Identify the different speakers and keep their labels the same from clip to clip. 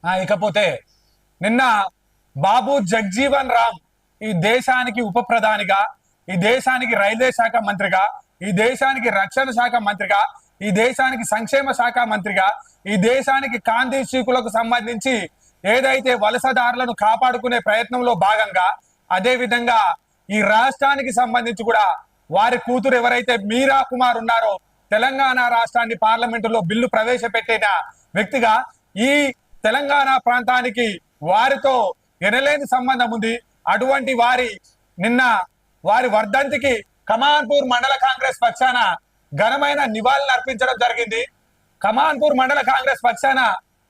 Speaker 1: ఇకపోతే నిన్న బాబు జగ్జీవన్ రామ్ ఈ దేశానికి ఉప ప్రధానిగా, ఈ దేశానికి రైల్వే శాఖ మంత్రిగా, ఈ దేశానికి రక్షణ శాఖ మంత్రిగా, ఈ దేశానికి సంక్షేమ శాఖ మంత్రిగా, ఈ దేశానికి కాంతి చీకులకు సంబంధించి ఏదైతే వలసదారులను కాపాడుకునే ప్రయత్నంలో భాగంగా, అదే విధంగా ఈ రాష్ట్రానికి సంబంధించి కూడా వారి కూతురు ఎవరైతే మీరా కుమార్ ఉన్నారో తెలంగాణ రాష్ట్రాన్ని పార్లమెంటులో బిల్లు ప్రవేశపెట్టిన వ్యక్తిగా ఈ తెలంగాణ ప్రాంతానికి వారితో ఎనలేని సంబంధం ఉంది. అటువంటి వారి వర్ధంతికి కమాన్పూర్ మండల కాంగ్రెస్ పక్షాన ఘనమైన నివాళులు అర్పించడం జరిగింది. కమాన్పూర్ మండల కాంగ్రెస్ పక్షాన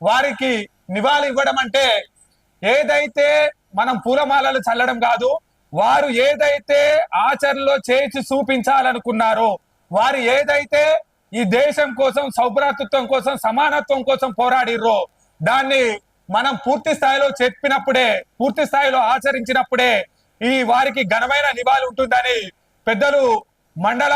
Speaker 1: వారికి నివాళి ఇవ్వడం అంటే ఏదైతే మనం పూలమాలలు చల్లడం కాదు, వారు ఏదైతే ఆచరణలో చేసి చూపించాలనుకున్నారో, వారు ఏదైతే ఈ దేశం కోసం, సౌభ్రాతృత్వం కోసం, సమానత్వం కోసం పోరాడిర్రో దాన్ని మనం పూర్తి స్థాయిలో చెప్పినప్పుడే, పూర్తి స్థాయిలో ఆచరించినప్పుడే ఈ వారికి ఘనమైన నివాళి ఉంటుందని పెద్దలు మండల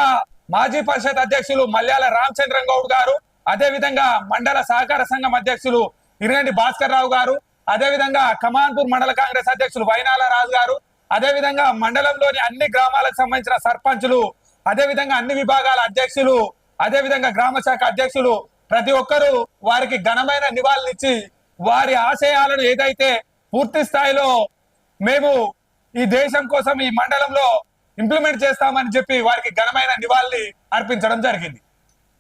Speaker 1: మాజీ పరిషత్ అధ్యక్షులు మల్యాల రామచంద్రం గౌడ్ గారు, అదే విధంగా మండల సహకార సంఘం అధ్యక్షులు ఇరిగంటి భాస్కర్ రావు గారు, అదే విధంగా కమాన్పూర్ మండల కాంగ్రెస్ అధ్యక్షులు వైనాల రాజు గారు, అదే విధంగా మండలంలోని అన్ని గ్రామాలకు సంబంధించిన సర్పంచులు, అదే విధంగా అన్ని విభాగాల అధ్యక్షులు, అదే విధంగా గ్రామ శాఖ అధ్యక్షులు ప్రతి ఒక్కరూ వారికి ఘనమైన నివాళులిచ్చి వారి ఆశయాలను ఏదైతే పూర్తి స్థాయిలో మేము ఈ దేశం కోసం ఈ మండలంలో ఇంప్లిమెంట్ చేస్తామని చెప్పి వారికి ఘనమైన నివాళులు అర్పించడం జరిగింది.